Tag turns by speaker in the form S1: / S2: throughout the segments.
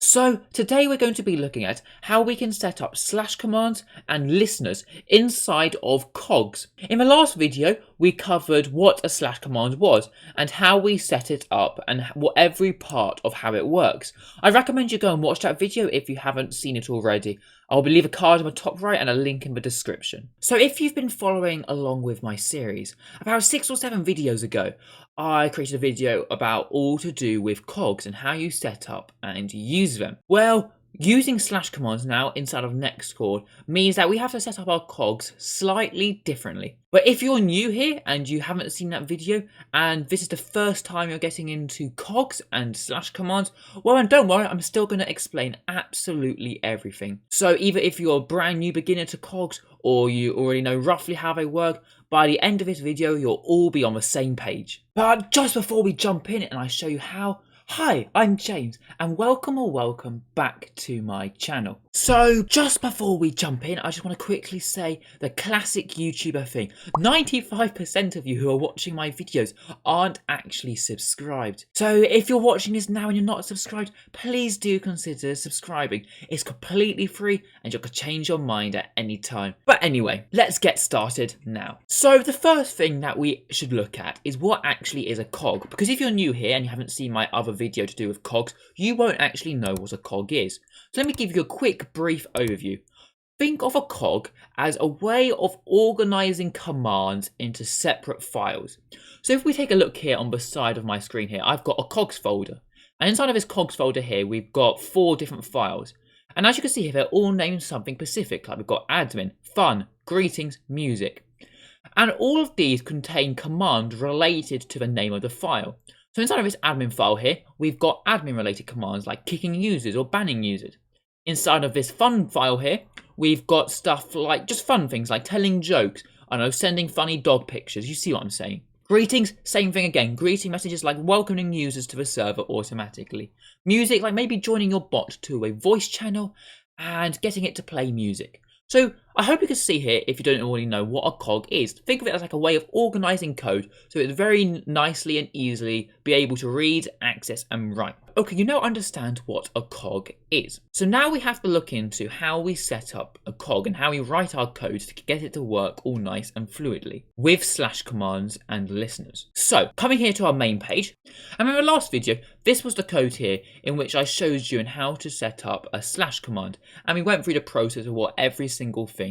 S1: So today we're going to be looking at how we can set up slash commands and listeners inside of COGS. In the last video we covered what a slash command was and how we set it up and what every part of how it works. I recommend you go and watch that video if you haven't seen it already. I'll leave a card in the top right and a link in the description. So if you've been following along with my series, about 6 or 7 videos ago I created a video about all to do with COGS and how you set up and use them. Well, using slash commands now inside of Nextcord means that we have to set up our COGS slightly differently. But if you're new here and you haven't seen that video and this is the first time you're getting into COGS and slash commands, well, and don't worry, I'm still going to explain absolutely everything. So either if you're a brand new beginner to COGS or you already know roughly how they work, by the end of this video you'll all be on the same page. But just before we jump in and I show you how, hi, I'm James and welcome back to my channel. So just before we jump in, I just want to quickly say the classic YouTuber thing. 95% of you who are watching my videos aren't actually subscribed. So if you're watching this now and you're not subscribed, please do consider subscribing. It's completely free and you can change your mind at any time. But anyway, let's get started now. So the first thing that we should look at is what actually is a cog. Because if you're new here and you haven't seen my other video to do with COGS, you won't actually know what a cog is. So let me give you a quick brief overview. Think of a cog as a way of organizing commands into separate files. So if we take a look here on the side of my screen here, I've got a COGS folder. And inside of this COGS folder here, we've got 4 different files. And as you can see here, they're all named something specific. Like we've got admin, fun, greetings, music. And all of these contain commands related to the name of the file. So inside of this admin file here, we've got admin related commands like kicking users or banning users. Inside of this fun file here, we've got stuff like just fun things like telling jokes, I know, sending funny dog pictures, you see what I'm saying. Greetings, same thing again, greeting messages like welcoming users to the server automatically. Music, like maybe joining your bot to a voice channel and getting it to play music. So I hope you can see here, if you don't already know what a cog is, think of it as like a way of organizing code so it's very nicely and easily be able to read, access and write. Okay, you now understand what a cog is. So now we have to look into how we set up a cog and how we write our code to get it to work all nice and fluidly with slash commands and listeners. So coming here to our main page, and in the last video, this was the code here in which I showed you how to set up a slash command, and we went through the process of what every single thing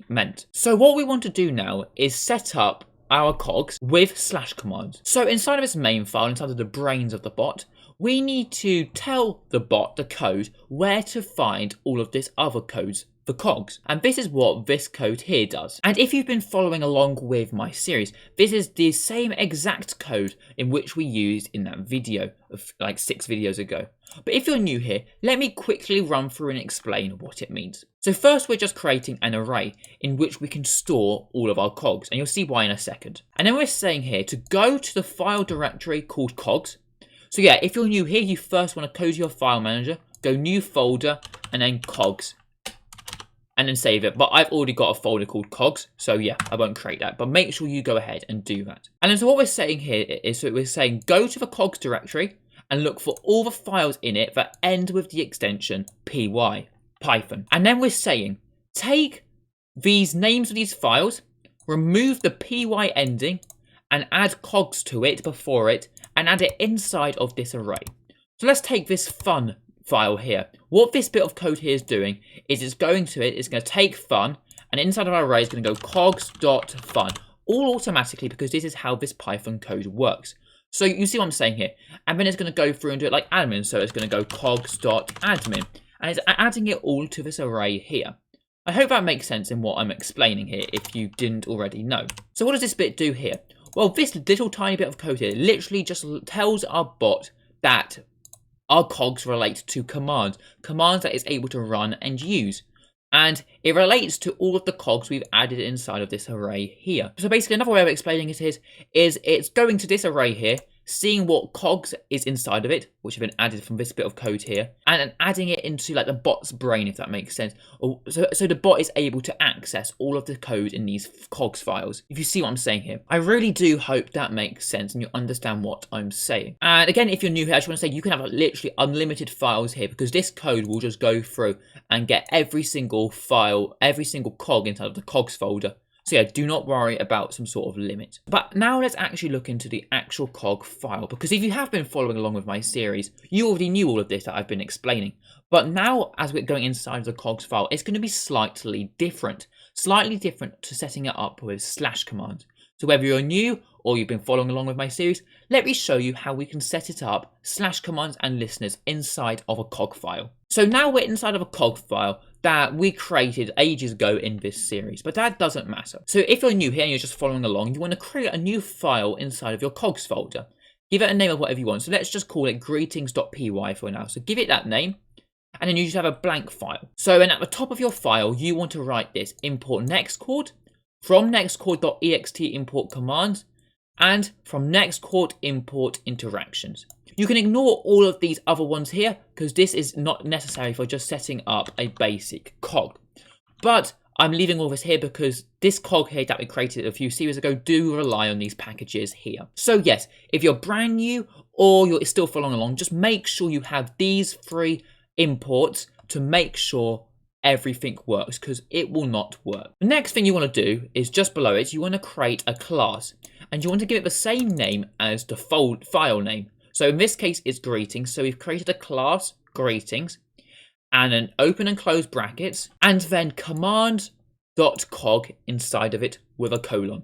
S1: meant. So what we want to do now is set up our cogs with slash commands. So inside of this main file, inside of the brains of the bot, we need to tell the bot, the code, where to find all of this other codes for cogs. And this is what this code here does. And if you've been following along with my series, this is the same exact code in which we used in that video of like 6 videos ago. But if you're new here, let me quickly run through and explain what it means. So first we're just creating an array in which we can store all of our cogs, and you'll see why in a second. And then we're saying here to go to the file directory called cogs. So yeah, if you're new here, you first want to go to your file manager, go new folder, and then cogs, and then save it. But I've already got a folder called cogs, so yeah, I won't create that. But make sure you go ahead and do that. And then so what we're saying here is that we're saying go to the cogs directory and look for all the files in it that end with the extension py, Python. And then we're saying take these names of these files, remove the py ending, and add cogs to it before it, and add it inside of this array. So let's take this fun file here. What this bit of code here is doing is it's going to take fun, and inside of our array is going to go cogs.fun, all automatically because this is how this Python code works. So you see what I'm saying here, and then it's going to go through and do it like admin, so it's going to go cogs.admin, and it's adding it all to this array here. I hope that makes sense in what I'm explaining here if you didn't already know. So what does this bit do here? Well, this little tiny bit of code here literally just tells our bot that our cogs relate to commands that it's able to run and use. And it relates to all of the cogs we've added inside of this array here. So basically another way of explaining it is it's going to this array here, seeing what COGS is inside of it, which have been added from this bit of code here, and then adding it into like the bot's brain, if that makes sense. So the bot is able to access all of the code in these COGS files, if you see what I'm saying here. I really do hope that makes sense and you understand what I'm saying. And again, if you're new here, I just want to say you can have literally unlimited files here, because this code will just go through and get every single file, every single cog inside of the COGS folder. So yeah, do not worry about some sort of limit. But now let's actually look into the actual cog file, because if you have been following along with my series, you already knew all of this that I've been explaining. But now, as we're going inside of the cogs file, it's going to be slightly different to setting it up with slash command. So whether you're new or you've been following along with my series, let me show you how we can set it up, slash commands and listeners inside of a cog file. So now we're inside of a cog file that we created ages ago in this series, but that doesn't matter. So if you're new here and you're just following along, you want to create a new file inside of your cogs folder. Give it a name of whatever you want. So let's just call it greetings.py for now. So give it that name, and then you just have a blank file. So then at the top of your file, you want to write this: import Nextcord, from nextcord.ext import commands, and from Nextcord import interactions. You can ignore all of these other ones here, because this is not necessary for just setting up a basic cog. But I'm leaving all this here because this cog here that we created a few series ago do rely on these packages here. So yes, if you're brand new or you're still following along, just make sure you have these 3 imports to make sure everything works, because it will not work. The next thing you want to do is just below it, you want to create a class, and you want to give it the same name as the file name. So in this case, it's greetings. So we've created a class, greetings, and an open and close brackets, and then command.cog inside of it with a colon.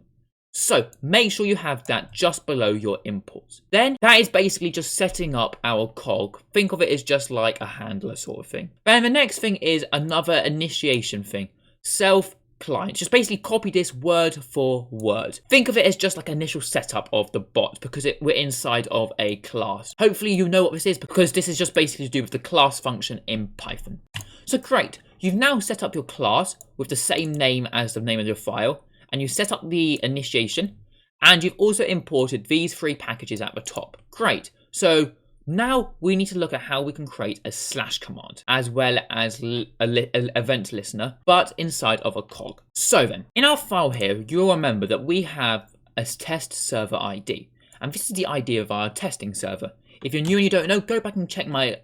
S1: So make sure you have that just below your imports. Then that is basically just setting up our cog. Think of it as just like a handler sort of thing. Then the next thing is another initiation thing, self client. Just basically copy this word for word. Think of it as just like initial setup of the bot, because we're inside of a class. Hopefully you know what this is, because this is just basically to do with the class function in Python. So great, you've now set up your class with the same name as the name of your file, and you set up the initiation, and you've also imported these 3 packages at the top. Great. So now we need to look at how we can create a slash command as well as an event listener, but inside of a cog. So then, in our file here, you'll remember that we have a test server ID, and this is the ID of our testing server. If you're new and you don't know, go back and check my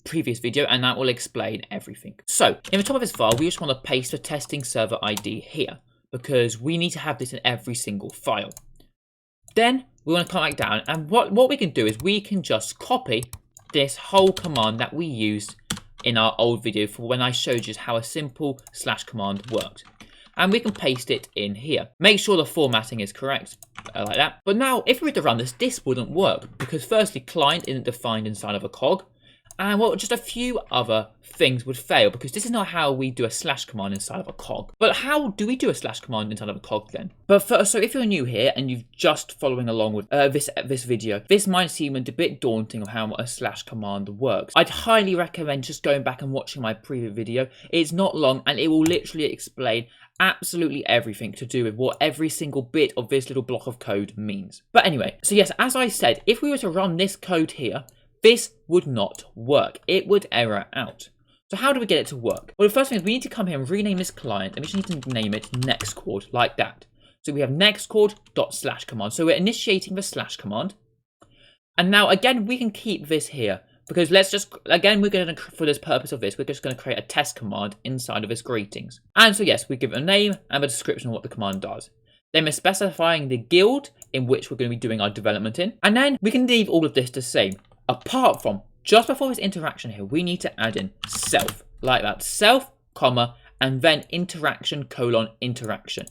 S1: previous video, and that will explain everything. So in the top of this file, we just want to paste the testing server ID here, because we need to have this in every single file. Then we want to come back down, and what we can do is we can just copy this whole command that we used in our old video for when I showed you how a simple slash command worked. And we can paste it in here. Make sure the formatting is correct, like that. But now, if we were to run this, this wouldn't work, because firstly, client isn't defined inside of a cog, and well, just a few other things would fail, because this is not how we do a slash command inside of a cog. But how do we do a slash command inside of a cog then? But first, so if you're new here and you've just following along with this video, this might seem a bit daunting of how a slash command works. I'd highly recommend just going back and watching my previous video. It's not long, and it will literally explain absolutely everything to do with what every single bit of this little block of code means. But anyway, so yes, as I said, if we were to run this code here, this would not work. It would error out. So how do we get it to work? Well, the first thing is we need to come here and rename this client, and we just need to name it Nextcord, like that. So we have nextcord.slash command. So we're initiating the slash command. And now, again, we can keep this here, because let's just, again, we're going to, for this purpose of this, we're just going to create a test command inside of this greetings. And so yes, we give it a name and a description of what the command does. Then we're specifying the guild in which we're going to be doing our development in. And then we can leave all of this the same. Apart from, just before this interaction here, we need to add in self, like that. Self, comma, and then interaction, colon, interaction.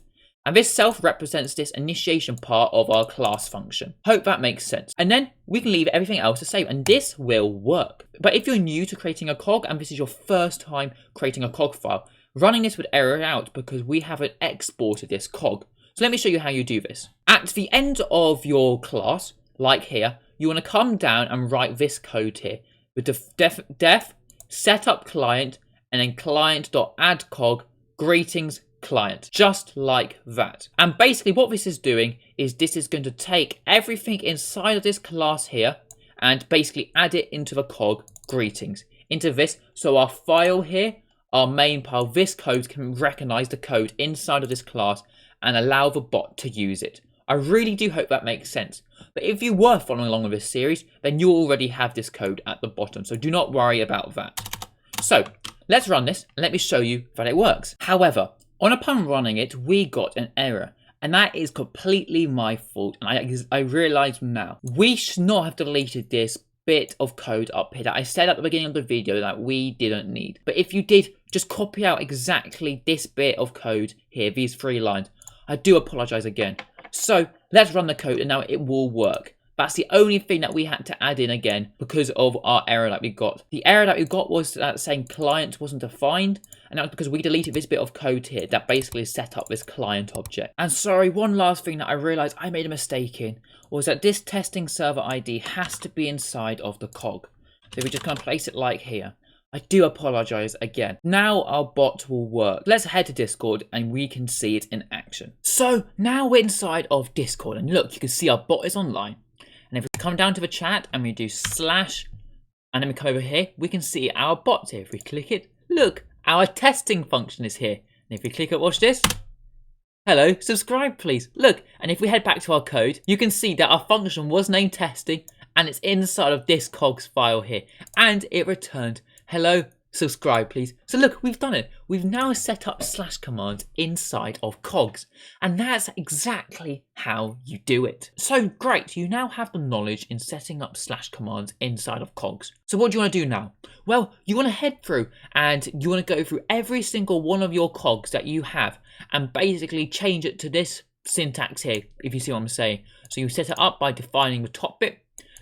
S1: And this self represents this initiation part of our class function. Hope that makes sense. And then we can leave everything else the same, and this will work. But if you're new to creating a cog, and this is your first time creating a cog file, running this would error out because we haven't exported this cog. So let me show you how you do this. At the end of your class, like here, you want to come down and write this code here with the def setup client, and then client.addCog greetings client, just like that. And basically what this is doing is this is going to take everything inside of this class here and basically add it into the cog greetings, into this. So our file here, our main file, this code can recognize the code inside of this class and allow the bot to use it. I really do hope that makes sense. But if you were following along with this series, then you already have this code at the bottom, so do not worry about that. So let's run this and let me show you that it works. However, upon running it, we got an error. And that is completely my fault. And I realize now, we should not have deleted this bit of code up here that I said at the beginning of the video that we didn't need. But if you did, just copy out exactly this bit of code here, these 3 lines. I do apologize again. So let's run the code and now it will work. That's the only thing that we had to add in again because of our error that we got. The error that we got was that saying client wasn't defined, and that was because we deleted this bit of code here that basically set up this client object. And sorry, one last thing that I realized I made a mistake in was that this testing server ID has to be inside of the cog. So we're just going to place it like here. I do apologize again. Now our bot will work. Let's head to Discord and we can see it in action. So now we're inside of Discord and look, you can see our bot is online. And if we come down to the chat and we do slash, and then we come over here, we can see our bot here. If we click it, look, our testing function is here. And if we click it, watch this. Hello, subscribe please. Look, and if we head back to our code, you can see that our function was named testing and it's inside of this COGS file here. And it returned, hello, subscribe please. So look, we've done it. We've now set up slash commands inside of COGS. And that's exactly how you do it. So great, you now have the knowledge in setting up slash commands inside of COGS. So what do you want to do now? Well, you want to head through and you want to go through every single one of your COGS that you have and basically change it to this syntax here, if you see what I'm saying. So you set it up by defining the top bit,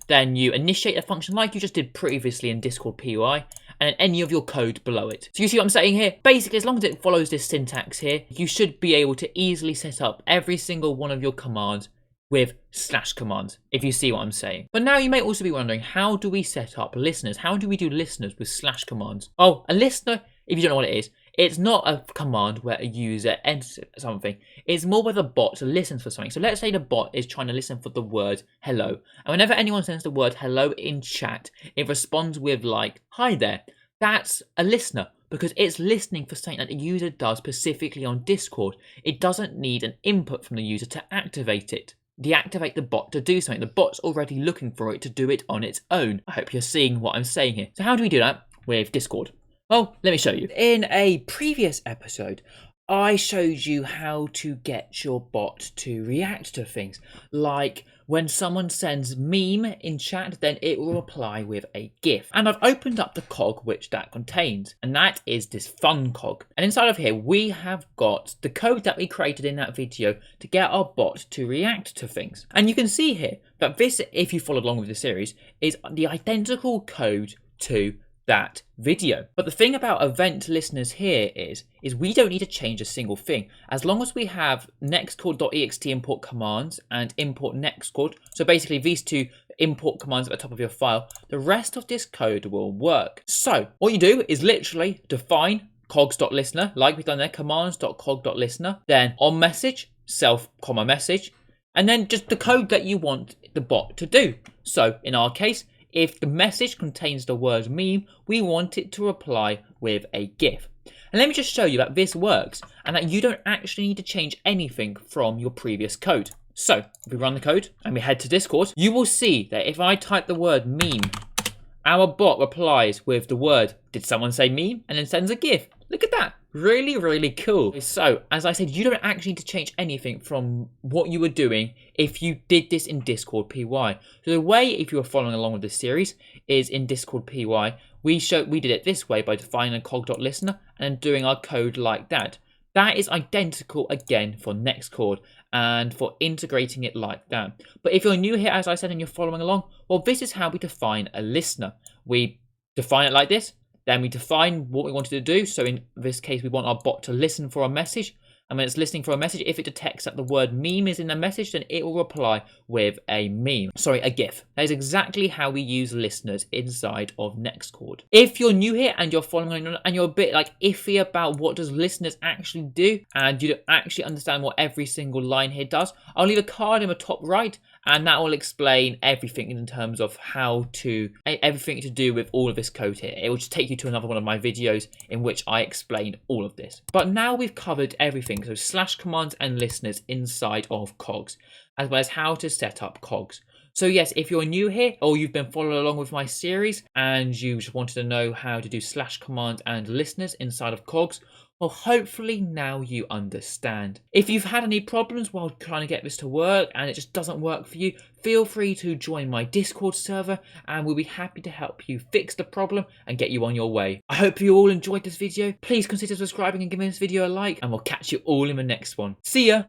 S1: then you initiate a function like you just did previously in Discord PUI, and then any of your code below it. So you see what I'm saying here? Basically, as long as it follows this syntax here, you should be able to easily set up every single one of your commands with slash commands, if you see what I'm saying. But now you may also be wondering, how do we set up listeners? How do we do listeners with slash commands? Oh, a listener, if you don't know what it is, it's not a command where a user enters something. It's more where the bot listens for something. So let's say the bot is trying to listen for the word hello. And whenever anyone sends the word hello in chat, it responds with like, hi there. That's a listener because it's listening for something that the user does specifically on Discord. It doesn't need an input from the user to activate it. Deactivate the bot to do something. The bot's already looking for it to do it on its own. I hope you're seeing what I'm saying here. So how do we do that with Discord? Well, let me show you. In a previous episode, I showed you how to get your bot to react to things. Like when someone sends meme in chat, then it will reply with a GIF. And I've opened up the cog which that contains, and that is this fun cog. And inside of here, we have got the code that we created in that video to get our bot to react to things. And you can see here that this, if you followed along with the series, is the identical code to that video. But the thing about event listeners here is we don't need to change a single thing. As long as we have nextcord.ext import commands and import nextcord, so basically these two import commands at the top of your file, the rest of this code will work. So what you do is literally define cogs.listener, like we've done there, commands.cog.listener, then on message, self, message, and then just the code that you want the bot to do. So in our case, if the message contains the word meme, we want it to reply with a GIF. And let me just show you that this works and that you don't actually need to change anything from your previous code. So if we run the code and we head to Discord, you will see that if I type the word meme, our bot replies with the word, did someone say meme? And then sends a GIF. Look at that. Really, really cool. So, as I said, you don't actually need to change anything from what you were doing if you did this in Discord PY. So the way, if you were following along with this series, is in Discord PY, we did it this way by defining a cog.listener and doing our code like that. That is identical again for Nextcord and for integrating it like that. But if you're new here, as I said, and you're following along, well, this is how we define a listener. We define it like this. Then we define what we wanted to do. So in this case, we want our bot to listen for a message. And when it's listening for a message, if it detects that the word meme is in the message, then it will reply with a meme. Sorry, a GIF. That is exactly how we use listeners inside of Nextcord. If you're new here and you're following on and you're a bit like iffy about what does listeners actually do, and you don't actually understand what every single line here does, I'll leave a card in the top right, and that will explain everything in terms of everything to do with all of this code here. It will just take you to another one of my videos in which I explain all of this. But now we've covered everything, so slash commands and listeners inside of COGS, as well as how to set up COGS. So yes, if you're new here or you've been following along with my series and you just wanted to know how to do slash commands and listeners inside of COGS, well, hopefully now you understand. If you've had any problems while trying to get this to work and it just doesn't work for you, feel free to join my Discord server and we'll be happy to help you fix the problem and get you on your way. I hope you all enjoyed this video. Please consider subscribing and giving this video a like, and we'll catch you all in the next one. See ya!